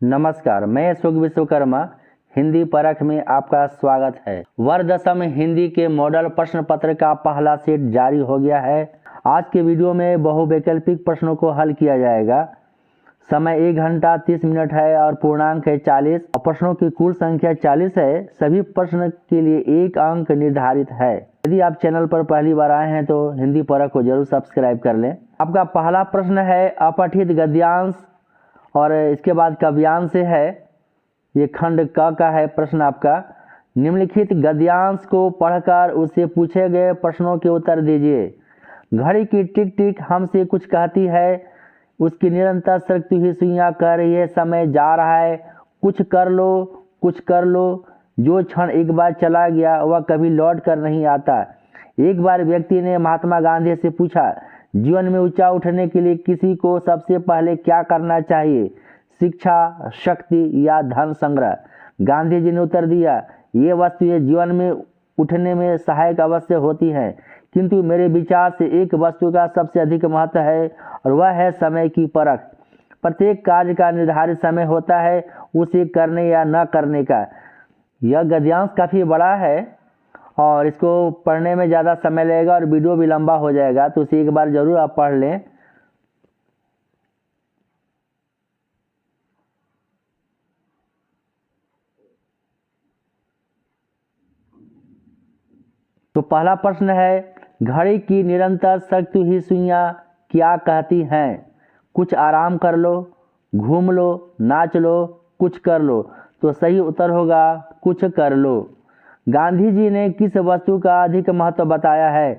नमस्कार, मैं सुख विश्वकर्मा हिंदी परख में आपका स्वागत है। वर्ग दशम हिंदी के मॉडल प्रश्न पत्र का पहला सेट जारी हो गया है। आज के वीडियो में बहुवैकल्पिक प्रश्नों को हल किया जाएगा। समय 1 घंटा 30 मिनट है और पूर्णांक है 40। प्रश्नों की कुल संख्या 40 है। सभी प्रश्न के लिए 1 अंक निर्धारित है। यदि आप चैनल पर पहली बार आए हैं तो हिंदी परख को जरूर सब्सक्राइब कर लें। आपका पहला प्रश्न है अपठित गद्यांश और इसके बाद काव्यांश है। ये खंड क का है प्रश्न आपका। निम्नलिखित गद्यांश को पढ़कर उससे पूछे गए प्रश्नों के उत्तर दीजिए। घड़ी की टिक टिक हमसे कुछ कहती है, उसकी निरंतर सरकती हुई सुइयां कह रही है समय जा रहा है, कुछ कर लो कुछ कर लो। जो क्षण एक बार चला गया वह कभी लौट कर नहीं आता। एक बार व्यक्ति ने महात्मा गांधी से पूछा, जीवन में ऊंचा उठने के लिए किसी को सबसे पहले क्या करना चाहिए, शिक्षा, शक्ति या धन संग्रह। गांधी जी ने उत्तर दिया, ये वस्तुएं जीवन में उठने में सहायक अवश्य होती हैं, किंतु मेरे विचार से एक वस्तु का सबसे अधिक महत्व है और वह है समय की परख। प्रत्येक कार्य का निर्धारित समय होता है, उसे करने या न करने का। यह गद्यांश काफ़ी बड़ा है और इसको पढ़ने में ज़्यादा समय लगेगा और वीडियो भी लंबा हो जाएगा, तो उसे एक बार ज़रूर आप पढ़ लें। तो पहला प्रश्न है, घड़ी की निरंतर सरकती हुई सुइयां क्या कहती हैं? कुछ आराम कर लो, घूम लो, नाच लो, कुछ कर लो। तो सही उत्तर होगा कुछ कर लो। गांधी जी ने किस वस्तु का अधिक महत्व बताया है?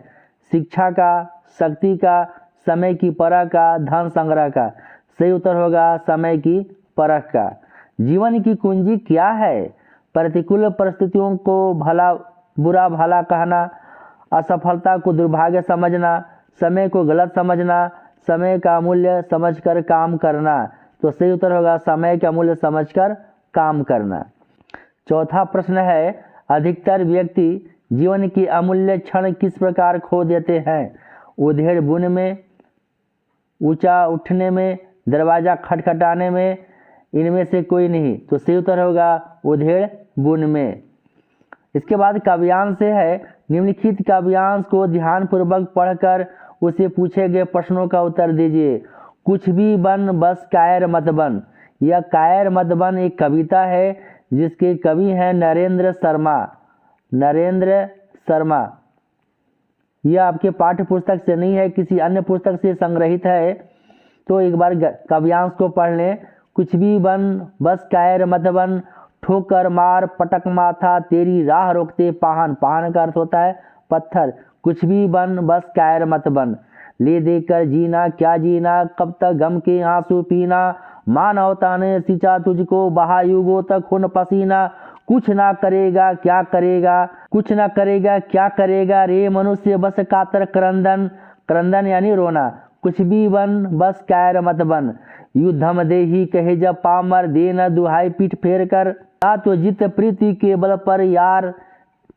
शिक्षा का, शक्ति का, समय की परख का, धन संग्रह का। सही उत्तर होगा समय की परख का। जीवन की कुंजी क्या है? प्रतिकूल परिस्थितियों को बुरा भला कहना, असफलता को दुर्भाग्य समझना, समय को गलत समझना, समय का मूल्य समझकर काम करना। तो सही उत्तर होगा समय का मूल्य समझकर काम करना। चौथा प्रश्न है, अधिकतर व्यक्ति जीवन की अमूल्य क्षण किस प्रकार खो देते हैं? उधेड़ बुन में, ऊंचा उठने में, दरवाजा खटखटाने में, इनमें से कोई नहीं। तो सही उत्तर होगा उधेड़ बुन में। इसके बाद काव्यांश है, निम्नलिखित काव्यांश को ध्यानपूर्वक पढ़कर उसे पूछे गए प्रश्नों का उत्तर दीजिए। कुछ भी बन बस कायर मत बन। यह कायर मत बन एक कविता है जिसके कवि हैं नरेंद्र शर्मा। नरेंद्र शर्मा। यह आपके पाठ्य पुस्तक से नहीं है, किसी अन्य पुस्तक से संग्रहित है, तो एक बार काव्यांश को पढ़ लें। कुछ भी बन बस कायर मत बन, ठोकर मार पटक माथा तेरी राह रोकते पाहन। पाहन का अर्थ होता है पत्थर। कुछ भी बन बस कायर मत बन। ले देकर जीना क्या जीना, कब तक गम के आंसू पीना। मानवता ने सिंचा तुझको, बहा युगों तक खून पसीना। कुछ ना करेगा क्या करेगा, कुछ ना करेगा क्या करेगा रे मनुष्य बस कातर करंदन। करंदन यानी रोना। कुछ भी बन बस कायर मत बन। युद्धम देही कहे जब पामर, दे न दुहाई पीठ फेर कर। या तो जित प्रीति के बल पर यार,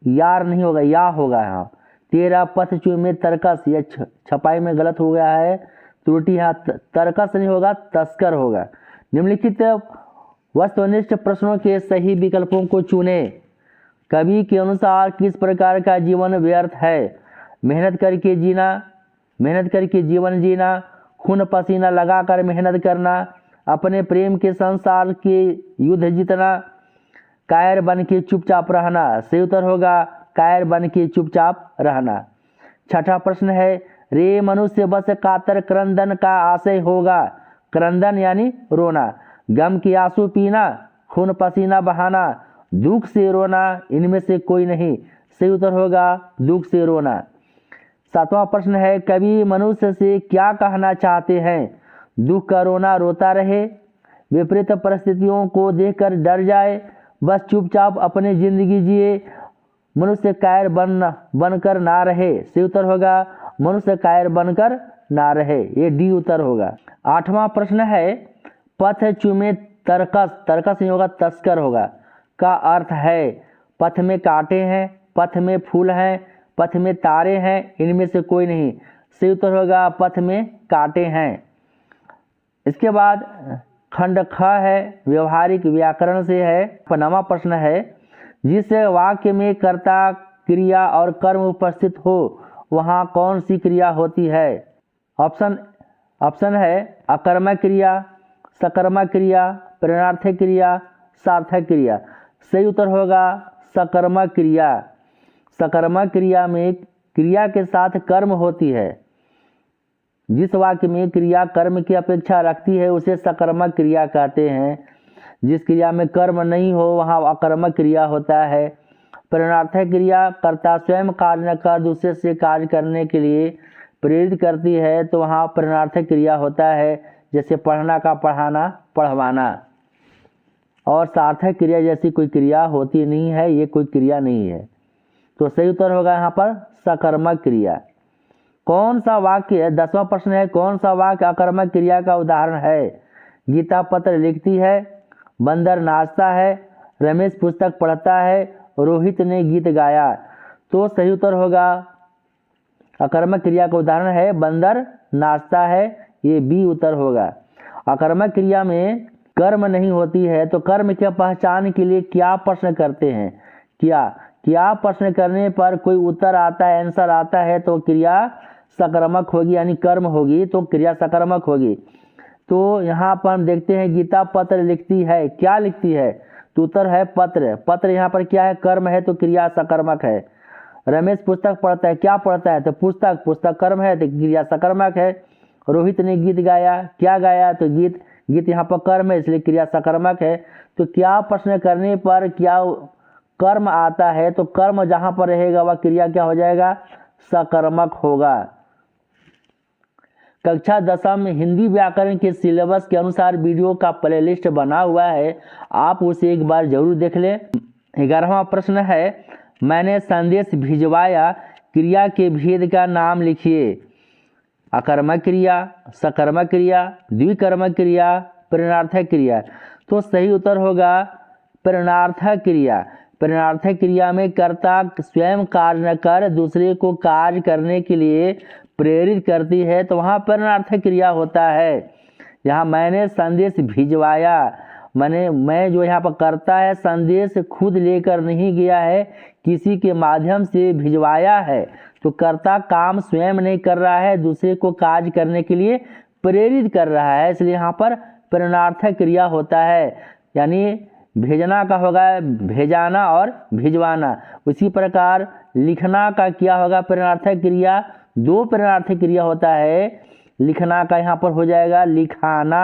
यार नहीं होगा या होगा यहाँ। तेरा पथ चूमे तरकस, यह छपाई में गलत हो गया है, त्रुटि यहाँ तरकस नहीं होगा तस्कर होगा। निम्नलिखित वस्तुनिष्ठ प्रश्नों के सही विकल्पों को चुने। कवि के अनुसार किस प्रकार का जीवन व्यर्थ है? मेहनत करके जीना, मेहनत करके जीवन जीना, खून पसीना लगाकर मेहनत करना, अपने प्रेम के संसार के युद्ध जीतना, कायर बन के चुपचाप रहना। सही उत्तर होगा कायर बन के चुपचाप रहना। छठा प्रश्न है, रे मनुष्य बस कातर क्रंदन का आशय होगा। क्रंदन यानी रोना। गम के आंसू पीना, खून पसीना बहाना, दुख से रोना, इनमें से कोई नहीं। सही उत्तर होगा दुख से रोना। सातवां प्रश्न है, कवि मनुष्य से क्या कहना चाहते हैं? दुख का रोना रोता रहे, विपरीत परिस्थितियों को देखकर डर जाए, बस चुपचाप अपनी जिंदगी जिए, मनुष्य कायर बनकर ना रहे। सही उत्तर होगा मनुष्य कायर बनकर ना रहे। ये डी उत्तर होगा। आठवां प्रश्न है, पथ चूमे तरकस, तरकस नहीं होगा तस्कर होगा, का अर्थ है पथ में कांटे हैं, पथ में फूल हैं, पथ में तारे हैं, इनमें से कोई नहीं। सही उत्तर होगा पथ में कांटे हैं। इसके बाद खंड ख है व्यवहारिक व्याकरण से है। 9वां प्रश्न है, जिस वाक्य में कर्ता क्रिया और कर्म उपस्थित हो वहाँ कौन सी क्रिया होती है? ऑप्शन है अकर्मक क्रिया, सकर्मक क्रिया, प्रेरणार्थक क्रिया, सार्थक क्रिया। सही उत्तर होगा सकर्मक क्रिया। सकर्मक क्रिया में क्रिया के साथ कर्म होती है। जिस वाक्य में क्रिया कर्म की अपेक्षा रखती है उसे सकर्मक क्रिया कहते हैं। जिस क्रिया में कर्म नहीं हो वहाँ अकर्मक क्रिया होता है। प्रेरणार्थक क्रिया कर्ता स्वयं कार्य न कर दूसरे से कार्य करने के लिए प्रेरित करती है तो वहाँ प्रेरणार्थक क्रिया होता है, जैसे पढ़ना का पढ़ाना, पढ़वाना। और सार्थक क्रिया जैसी कोई क्रिया होती नहीं है, ये कोई क्रिया नहीं है। तो सही उत्तर होगा यहाँ पर सकर्मक क्रिया। कौन सा वाक्य, 10वां प्रश्न है, कौन सा वाक्य अकर्मक क्रिया का उदाहरण है? गीता पत्र लिखती है, बंदर नाचता है, रमेश पुस्तक पढ़ता है, रोहित ने गीत गाया। तो सही उत्तर होगा अकर्मक क्रिया का उदाहरण है बंदर नाचता है, ये बी उत्तर होगा। अकर्मक क्रिया में कर्म नहीं होती है तो कर्म की पहचान के लिए क्या प्रश्न करते हैं? क्या प्रश्न करने पर कोई उत्तर आता है, आंसर आता है तो क्रिया सकर्मक होगी, यानी कर्म होगी तो क्रिया सकर्मक होगी। तो यहाँ पर हम देखते हैं गीता पत्र लिखती है, क्या लिखती है? तो उत्तर है पत्र। पत्र यहाँ पर क्या है? कर्म है तो क्रिया सकर्मक है। रमेश पुस्तक पढ़ता है, क्या पढ़ता है? तो पुस्तक, पुस्तक कर्म है तो क्रिया सकर्मक है। रोहित ने गीत गाया, क्या गाया? तो गीत, गीत यहाँ पर कर्म है इसलिए क्रिया सकर्मक है। तो क्या प्रश्न करने पर क्या कर्म आता है तो कर्म जहाँ पर रहेगा वह क्रिया क्या हो जाएगा? सकर्मक होगा। कक्षा 10 में हिंदी व्याकरण के सिलेबस के अनुसार वीडियो का प्लेलिस्ट बना हुआ है, आप उसे एक बार जरूर देख लें। 11वां प्रश्न है, मैंने संदेश भिजवाया, क्रिया के भेद का नाम लिखिए। अकर्मक क्रिया, सकर्मक क्रिया, द्विकर्मक क्रिया, प्रेरणार्थक क्रिया। तो सही उत्तर होगा प्रेरणार्थक क्रिया। प्रेरणार्थक क्रिया में कर्ता स्वयं कार्य न कर दूसरे को कार्य करने के लिए प्रेरित करती है तो वहाँ प्रेरणार्थक क्रिया होता है। यहाँ मैंने संदेश भिजवाया, मैं जो यहाँ पर करता है संदेश खुद लेकर नहीं गया है, किसी के माध्यम से भिजवाया है। तो कर्ता काम स्वयं नहीं कर रहा है, दूसरे को कार्य करने के लिए प्रेरित कर रहा है, इसलिए यहाँ पर प्रेरणार्थक क्रिया होता है। यानी भेजना का होगा भेजाना और भिजवाना। उसी प्रकार लिखना का क्या होगा? प्रेरणार्थक क्रिया। 2 प्रेरणार्थक क्रिया होता है। लिखना का यहाँ पर हो जाएगा लिखाना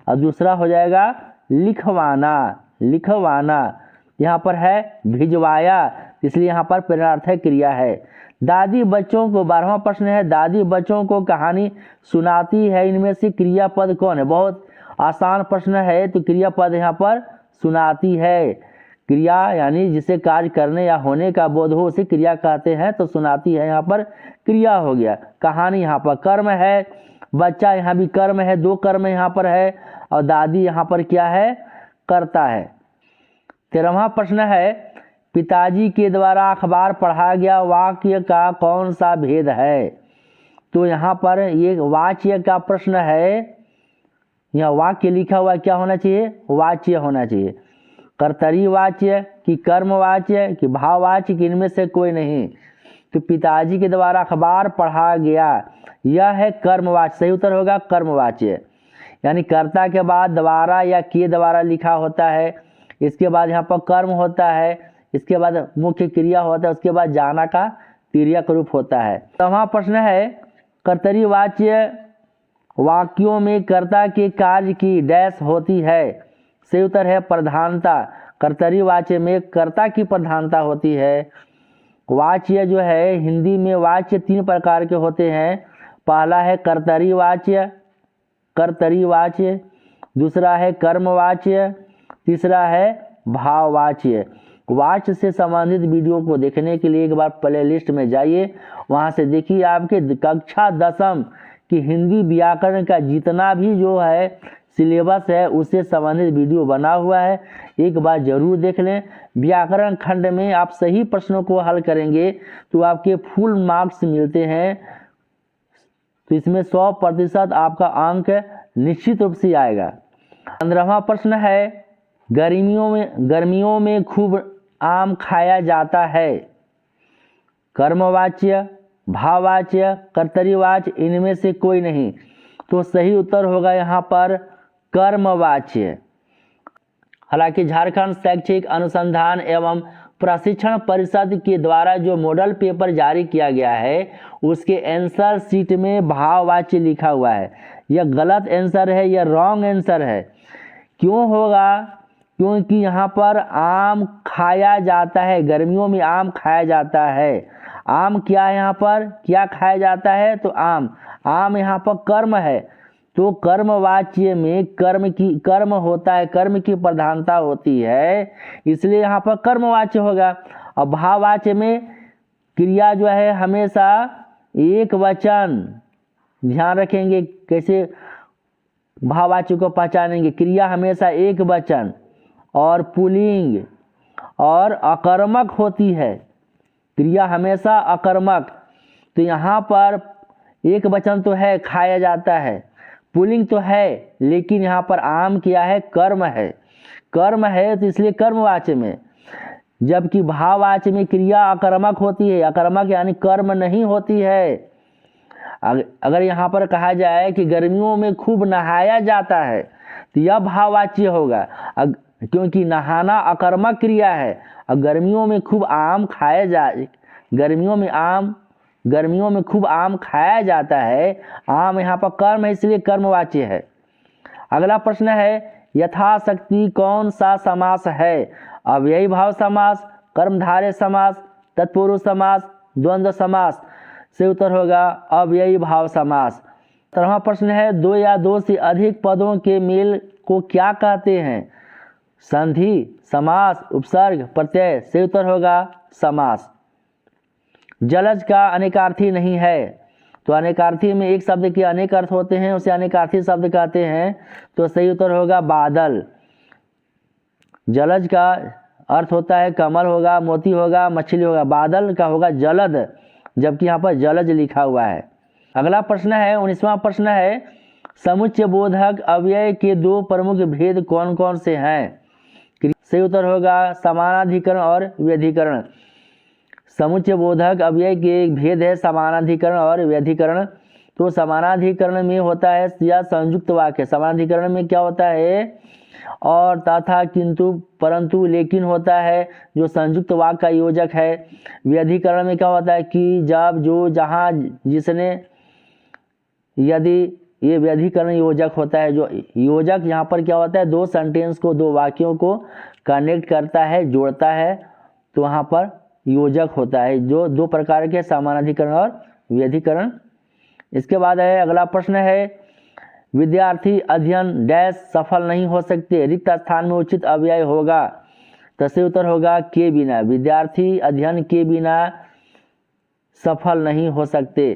और दूसरा हो जाएगा लिखवाना, लिखवाना। यहाँ पर है भिजवाया, इसलिए यहाँ पर प्रेरणार्थक क्रिया है। दादी बच्चों को, 12वां प्रश्न है, दादी बच्चों को कहानी सुनाती है, इनमें से क्रियापद कौन है? बहुत आसान प्रश्न है। तो क्रियापद यहाँ पर सुनाती है। क्रिया यानी जिसे कार्य करने या होने का बोध हो उसे क्रिया कहते हैं, तो सुनाती है यहाँ पर क्रिया हो गया। कहानी यहाँ पर कर्म है, बच्चा यहाँ भी कर्म है, 2 कर्म यहाँ पर है और दादी यहाँ पर क्या है? करता है। 13वां प्रश्न है, पिताजी के द्वारा अखबार पढ़ा गया वाक्य का कौन सा भेद है? तो यहाँ पर ये वाच्य का प्रश्न है। यहाँ वाक्य लिखा हुआ क्या होना चाहिए? वाच्य होना चाहिए। कर्तरी वाच्य कि कर्मवाच्य कि भाववाच्य कि इनमें से कोई नहीं। तो पिताजी के द्वारा अखबार पढ़ा गया, यह है कर्मवाच्य। सही उत्तर होगा कर्मवाच्य। यानी कर्ता के बाद द्वारा या के द्वारा लिखा होता है, इसके बाद यहाँ पर कर्म होता है, इसके बाद मुख्य क्रिया होता है, उसके बाद जाना का तिर्यक रूप होता है। तो वहाँ प्रश्न है, कर्तरी वाच्य वाक्यों में कर्ता के कार्य की डैश होती है। सही उत्तर है प्रधानता। कर्तरी वाच्य में कर्ता की प्रधानता होती है। वाच्य जो है हिंदी में वाच्य 3 प्रकार के होते हैं। पहला है कर्तरी वाच्य, कर्तरी वाच्य, दूसरा है कर्मवाच्य, तीसरा है भाववाच्य। वाच्य से संबंधित वीडियो को देखने के लिए एक बार प्लेलिस्ट में जाइए, वहाँ से देखिए। आपके कक्षा 10 की हिंदी व्याकरण का जितना भी जो है सिलेबस है उससे संबंधित वीडियो बना हुआ है, एक बार जरूर देख लें। व्याकरण खंड में आप सही प्रश्नों को हल करेंगे तो आपके फुल मार्क्स मिलते हैं। तो इसमें 100% आपका अंक निश्चित रूप से आएगा। 15वां प्रश्न है, गर्मियों में खूब आम खाया जाता है। कर्मवाच्य, भाववाच्य, कर्तरीवाच्य, इनमें से कोई नहीं। तो सही उत्तर होगा यहाँ पर कर्मवाच्य। हालांकि झारखंड शैक्षिक अनुसंधान एवं प्रशिक्षण परिषद के द्वारा जो मॉडल पेपर जारी किया गया है उसके आंसर शीट में भाववाच्य लिखा हुआ है। यह गलत आंसर है, यह रॉन्ग आंसर है। क्यों होगा? क्योंकि यहाँ पर आम खाया जाता है, गर्मियों में आम खाया जाता है। आम क्या है, यहाँ पर क्या खाया जाता है? तो आम यहाँ पर कर्म है। तो कर्मवाच्य में कर्म होता है, कर्म की प्रधानता होती है, इसलिए यहाँ पर कर्मवाच्य होगा। और भाववाच्य में क्रिया जो है हमेशा एक वचन, ध्यान रखेंगे कैसे भाववाच्य को पहचानेंगे। क्रिया हमेशा एक वचन और पुल्लिंग और अकर्मक होती है, क्रिया हमेशा अकर्मक। तो यहाँ पर एक वचन तो है, खाया जाता है, पुल्लिंग तो है, लेकिन यहाँ पर आम क्या है? कर्म है। कर्म है तो इसलिए कर्मवाच्य में, जबकि भाववाच्य में क्रिया अकर्मक होती है। अकर्मक यानी कर्म नहीं होती है। अगर यहाँ पर कहा जाए कि गर्मियों में खूब नहाया जाता है तो यह भाववाच्य होगा, क्योंकि नहाना अकर्मक क्रिया है। और गर्मियों में खूब आम खाया जाए, गर्मियों में खूब आम खाया जाता है, आम यहाँ पर कर्म है, इसलिए कर्मवाच्य है। अगला प्रश्न है, यथाशक्ति कौन सा समास है? अव्ययी भाव समास, कर्मधारय समास, तत्पुरुष समास, द्वंद्व समास। से उत्तर होगा अव्ययी भाव समास। 17वां प्रश्न है, दो या दो से अधिक पदों के मेल को क्या कहते हैं? संधि, समास, उपसर्ग, प्रत्यय। से उत्तर होगा समास। जलज का अनेकार्थी नहीं है। तो अनेकार्थी में एक शब्द के अनेक अर्थ होते हैं, उसे अनेकार्थी शब्द कहते हैं। तो सही उत्तर होगा बादल। जलज का अर्थ होता है कमल होगा, मोती होगा, मछली होगा। बादल का होगा जलद, जबकि यहाँ पर जलज लिखा हुआ है। अगला प्रश्न है 19वां प्रश्न है, समुच्चय बोधक अव्यय के दो प्रमुख भेद कौन कौन से हैं? सही उत्तर होगा समानाधिकरण और व्यधिकरण। समुच्चय बोधक अव्यय के एक भेद है समानाधिकरण और व्यधिकरण। तो समानाधिकरण में होता है या संयुक्त वाक्य। समानाधिकरण में क्या होता है? और, तथा, किंतु, परंतु, लेकिन होता है, जो संयुक्त वाक्य का योजक है। व्यधिकरण में क्या होता है? कि, जब, जो, जहाँ, जिसने, यदि। ये व्यधिकरण योजक होता है। जो योजक यहाँ पर क्या होता है? दो सेंटेंस को, दो वाक्यों को कनेक्ट करता है, जोड़ता है, तो वहाँ पर योजक होता है। जो दो प्रकार के समानाधिकरण और व्यधिकरण। इसके बाद है अगला प्रश्न है, विद्यार्थी अध्ययन डैश सफल नहीं हो सकते, रिक्त स्थान में उचित अव्यय होगा। तो सही उत्तर होगा के बिना। विद्यार्थी अध्ययन के बिना सफल नहीं हो सकते।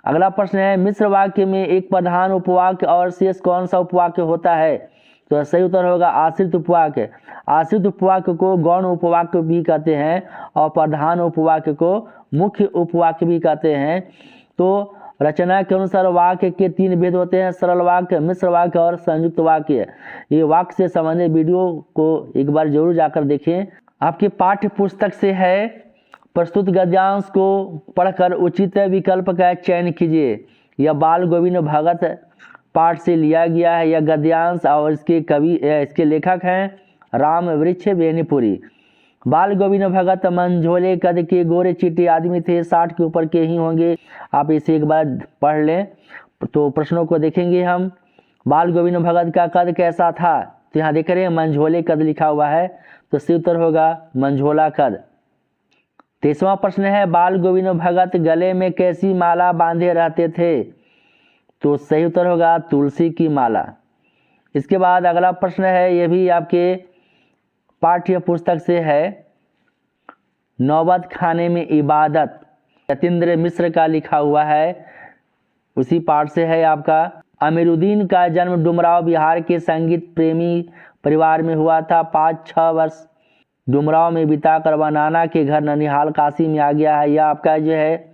अगला प्रश्न है, मिश्र वाक्य में एक प्रधान उपवाक्य और शेष कौन सा उपवाक्य होता है? तो सही उत्तर होगा आश्रित उपवाक्य। आश्रित उपवाक्य को गौण उपवाक्य भी कहते हैं और प्रधान उपवाक्य को मुख्य उपवाक्य भी कहते हैं। तो रचना के अनुसार वाक्य के तीन भेद होते हैं, सरल वाक्य, मिश्र वाक्य और संयुक्त वाक्य। ये वाक्य से संबंधित वीडियो को एक बार जरूर जाकर देखें। आपके पाठ्य पुस्तक से है, प्रस्तुत गद्यांश को पढ़कर उचित विकल्प का चयन कीजिए। यह बाल गोविंद भगत पाठ से लिया गया है। यह गद्यांश और इसके लेखक हैं राम वृक्ष बेनीपुरी। बाल गोविंद भगत मंझोले कद के गोरे चिट्टे आदमी थे, 60 के ऊपर के ही होंगे। आप इसे एक बार पढ़ लें तो प्रश्नों को देखेंगे हम। बाल गोविंद भगत का कद कैसा था? तो यहाँ देख रहे हैं मंझोले कद लिखा हुआ है, तो सही उत्तर होगा मंझोला कद। 23वां प्रश्न है, बाल गोविंद भगत गले में कैसी माला बांधे रहते थे? तो सही उत्तर होगा तुलसी की माला। इसके बाद अगला प्रश्न है, यह भी आपके पाठ्य पुस्तक से है, नौबत खाने में इबादत, यतीन्द्र मिश्र का लिखा हुआ है, उसी पाठ से है आपका। अमीरुद्दीन का जन्म डुमराव बिहार के संगीत प्रेमी परिवार में हुआ था। 5-6 वर्ष डुमराव में बिताकर वह नाना के घर ननिहाल काशी में आ गया है। यह आपका जो है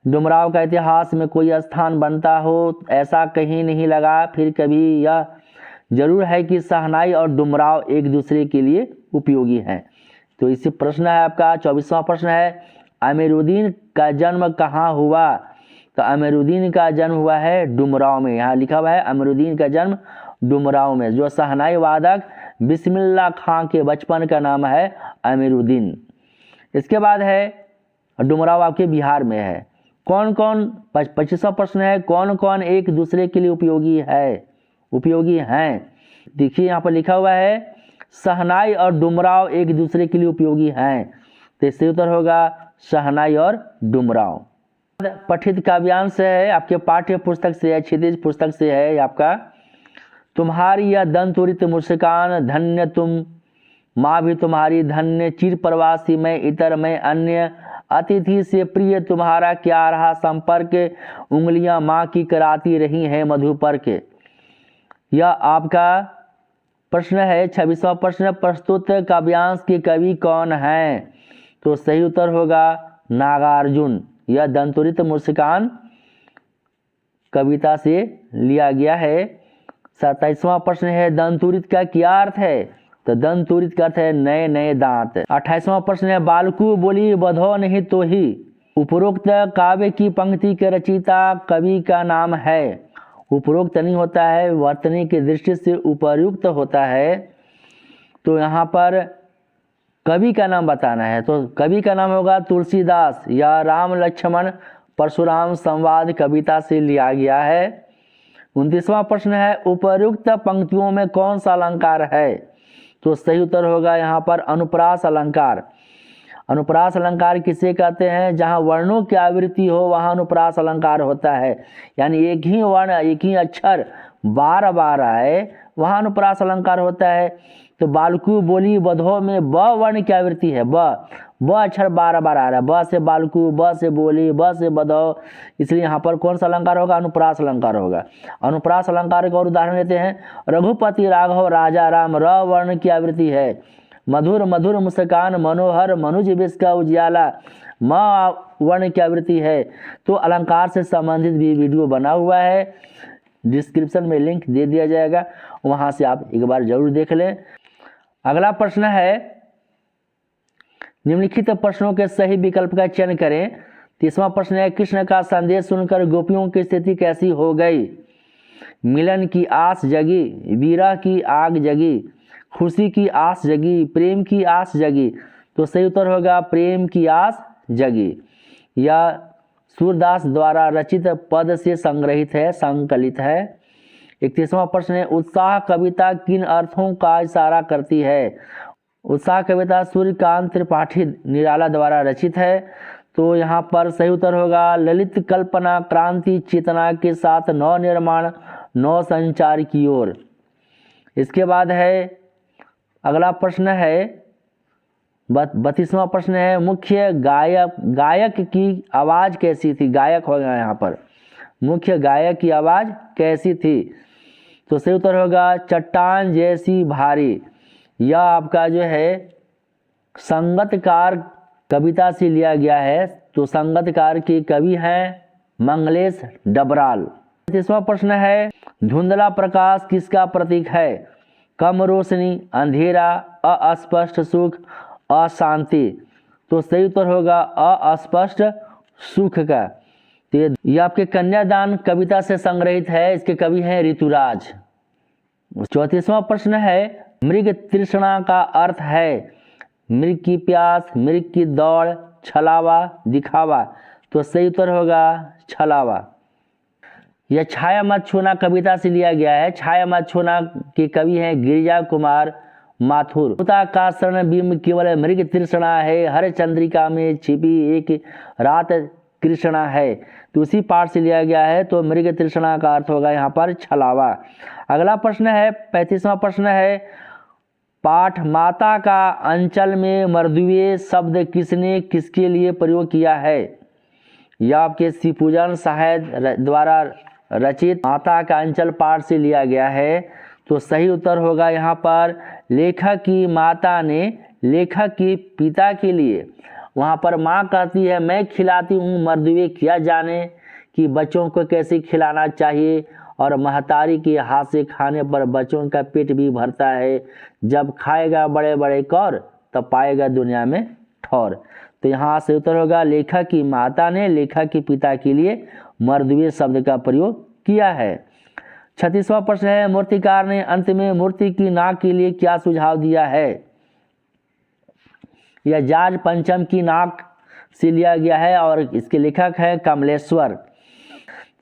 डुमराव का इतिहास में कोई स्थान बनता हो ऐसा कहीं नहीं लगा। फिर कभी यह जरूर है कि शहनाई और डुमराव एक दूसरे के लिए उपयोगी हैं। तो इसी प्रश्न है आपका 24वां प्रश्न है, अमीरुद्दीन का जन्म कहाँ हुआ? तो अमीरुद्दीन का जन्म हुआ है डुमराव में। यहाँ लिखा हुआ है अमीरुद्दीन का जन्म डुमराव में। जो शहनाई वादक बिस्मिल्लाह खां के बचपन का नाम है अमीरुद्दीन। इसके बाद है डुमराव आपके बिहार में है। कौन कौन 25वां प्रश्न है, कौन कौन एक दूसरे के लिए उपयोगी हैं? देखिए यहाँ पर लिखा हुआ है शहनाई और डुमराव एक दूसरे के लिए उपयोगी हैं। तो इससे उत्तर होगा शहनाई और डुमराव। पठित काव्यांश है आपके पाठ्य पुस्तक से है, क्षितिज पुस्तक से है आपका। तुम्हारी यह दंतुरित मुस्कान धन्य तुम, माँ भी तुम्हारी धन्य, चिर प्रवासी मैं इतर मैं अन्य, अतिथि से प्रिय तुम्हारा क्या रहा संपर्क, उंगलियां माँ की कराती रही हैं मधुपर्क। यह आपका प्रश्न है 26वां प्रश्न, प्रस्तुत काव्यांश के कवि कौन हैं? तो सही उत्तर होगा नागार्जुन। यह दंतुरित मुस्कान कविता से लिया गया है। 27वां प्रश्न है, दंतुरित का क्या अर्थ है? तो दंतुरित का अर्थ है नए नए दांत। 28वां प्रश्न है, बालकू बोली बधो नहीं तो ही, उपरोक्त काव्य की पंक्ति के रचयिता कवि का नाम है। उपरोक्त नहीं होता है, वर्तनी की दृष्टि से उपर्युक्त होता है। तो यहाँ पर कवि का नाम बताना है। तो कवि का नाम होगा तुलसीदास। या राम लक्ष्मण परशुराम संवाद कविता से लिया गया है। 29वां प्रश्न है, उपर्युक्त पंक्तियों में कौन सा अलंकार है? तो सही उत्तर होगा यहाँ पर अनुप्रास अलंकार। अनुप्रास अलंकार किसे कहते हैं? जहाँ वर्णों की आवृत्ति हो वहाँ अनुप्रास अलंकार होता है। यानी एक ही वर्ण एक ही अक्षर बार बार आए वहाँ अनुप्रास अलंकार होता है। तो बालकू बोली बधो में ब वर्ण की आवृत्ति है, ब अक्षर बार बार आ रहा है। ब से बालकू, ब से बोली, ब से बधो, इसलिए यहाँ पर कौन सा अलंकार होगा? अनुप्रास अलंकार होगा। अनुप्रास अलंकार का और उदाहरण लेते हैं, रघुपति राघव राजा राम, र वर्ण की आवृत्ति है। मधुर मधुर मुस्कान मनोहर मनुज विष का उजियाला, म वर्ण की आवृत्ति है। तो अलंकार से संबंधित भी वीडियो बना हुआ है, डिस्क्रिप्शन में लिंक दे दिया जाएगा, वहां से आप एक बार जरूर देख लें। अगला प्रश्न है, निम्नलिखित प्रश्नों के सही विकल्प का चयन करें। 30वां प्रश्न है, कृष्ण का संदेश सुनकर गोपियों की स्थिति कैसी हो गई? मिलन की आस जगी, विरह की आग जगी, खुशी की आस जगी, प्रेम की आस जगी। तो सही उत्तर होगा प्रेम की आस जगी। यह सूरदास द्वारा रचित पद से संग्रहित है, संकलित है। 31वां प्रश्न है, उत्साह कविता किन अर्थों का इशारा करती है? उत्साह कविता सूर्यकांत त्रिपाठी निराला द्वारा रचित है। तो यहाँ पर सही उत्तर होगा ललित कल्पना क्रांति चेतना के साथ नव निर्माण नव संचार की ओर। इसके बाद है अगला प्रश्न है 32वां प्रश्न है, मुख्य गायक की आवाज़ कैसी थी? गायक होगा यहाँ पर, मुख्य गायक की आवाज़ कैसी थी? तो सही उत्तर होगा चट्टान जैसी भारी। यह आपका जो है संगतकार कविता से लिया गया है। तो संगतकार के कवि हैं मंगलेश डबराल। 33वां प्रश्न है, धुंधला प्रकाश किसका प्रतीक है? कम रोशनी, अंधेरा, अस्पष्ट सुख, अशांति। तो सही उत्तर होगा अस्पष्ट सुख का। तो ये आपके कन्यादान कविता से संग्रहित है, इसके कवि हैं ऋतुराज। 34वां प्रश्न है, मृग तृष्णा का अर्थ है? मृग की प्यास, मृग की दौड़, छलावा, दिखावा। तो सही उत्तर होगा छलावा। यह छाया मत छूना कविता से लिया गया है। छाया मत छूना के कवि हैं गिरिजा कुमार माथुर। मुता का शरण बिंब केवल मृग तृष्णा है, हर चंद्रिका में छिपी एक रात कृष्णा है। तो उसी पाठ से लिया गया है। तो मृग तृष्णा का अर्थ होगा यहाँ पर छलावा। अगला प्रश्न है 35वां प्रश्न है, पाठ माता का अंचल में मर्दुए शब्द किसने किसके लिए प्रयोग किया है? यह आपके शिवपूजन साहित्य द्वारा रचित माता का अंचल पाठ से लिया गया है। तो सही उत्तर होगा यहाँ पर लेखक की माता ने लेखक के पिता के लिए, वहाँ पर माँ कहती है मैं खिलाती हूँ मर्दुए, किया जाने कि बच्चों को कैसे खिलाना चाहिए और महतारी के हाथ से खाने पर बच्चों का पेट भी भरता है। जब खाएगा बड़े बड़े कौर तब पाएगा दुनिया में ठौर। तो यहाँ से उत्तर होगा लेखक की माता ने लेखक के पिता के लिए मर्दवे शब्द का प्रयोग किया है। 36वां प्रश्न है मूर्तिकार ने अंत में मूर्ति की नाक के लिए क्या सुझाव दिया है? यह जाज पंचम की नाक से लिया गया है और इसके लेखक है कमलेश्वर।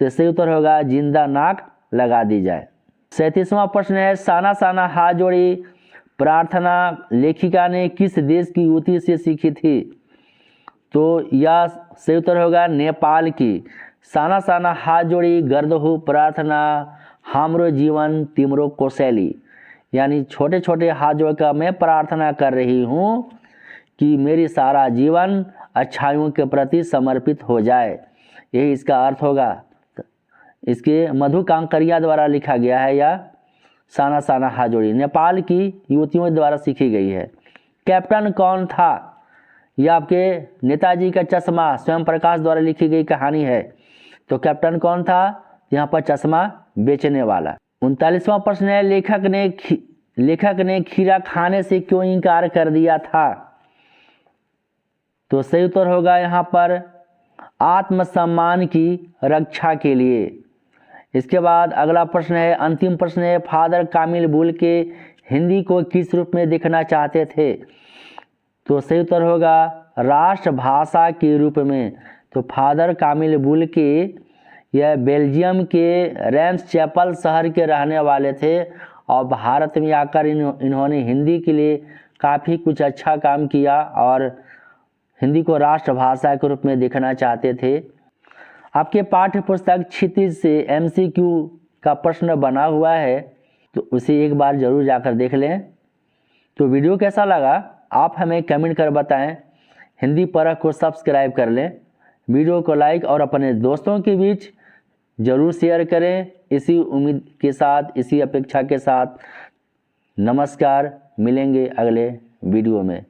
तो सही उत्तर होगा जिंदा नाक लगा दी जाए। 37वां प्रश्न है साना साना हाथ जोड़ी प्रार्थना लेखिका ने किस देश की युवती से सीखी थी? तो यह सही उत्तर होगा नेपाल की। साना साना हाथ जोड़ी गर्द हो प्रार्थना हमरो जीवन तिमरो कौशैली, यानी छोटे छोटे हाथ जोड़कर मैं प्रार्थना कर रही हूँ कि मेरी सारा जीवन अच्छाइयों के प्रति समर्पित हो जाए, यही इसका अर्थ होगा। इसके मधु कांकरिया द्वारा लिखा गया है यह साना साना हाथ जोड़ी, नेपाल की युवतियों द्वारा सीखी गई है। कैप्टन कौन था? यह आपके नेताजी का चश्मा स्वयं प्रकाश द्वारा लिखी गई कहानी है। तो कैप्टन कौन था? यहाँ पर चश्मा बेचने वाला। 39वां प्रश्न है लेखक ने खीरा खाने से क्यों इनकार कर दिया था? तो सही उत्तर होगा यहाँ पर आत्मसम्मान की रक्षा के लिए। इसके बाद अगला प्रश्न है अंतिम प्रश्न है फादर कामिल बुल के हिंदी को किस रूप में देखना चाहते थे? तो सही उत्तर होगा राष्ट्रभाषा के रूप में। तो फादर कामिल बुल के यह बेल्जियम के रेम्स चैपल शहर के रहने वाले थे और भारत में आकर इन्होंने हिंदी के लिए काफ़ी कुछ अच्छा काम किया और हिंदी को राष्ट्रभाषा के रूप में देखना चाहते थे। आपके पाठ्य पुस्तक क्षितिज से MCQ का प्रश्न बना हुआ है, तो उसे एक बार ज़रूर जाकर देख लें। तो वीडियो कैसा लगा आप हमें कमेंट कर बताएं। हिंदी परख को सब्सक्राइब कर लें, वीडियो को लाइक और अपने दोस्तों के बीच ज़रूर शेयर करें। इसी उम्मीद के साथ, इसी अपेक्षा के साथ नमस्कार, मिलेंगे अगले वीडियो में।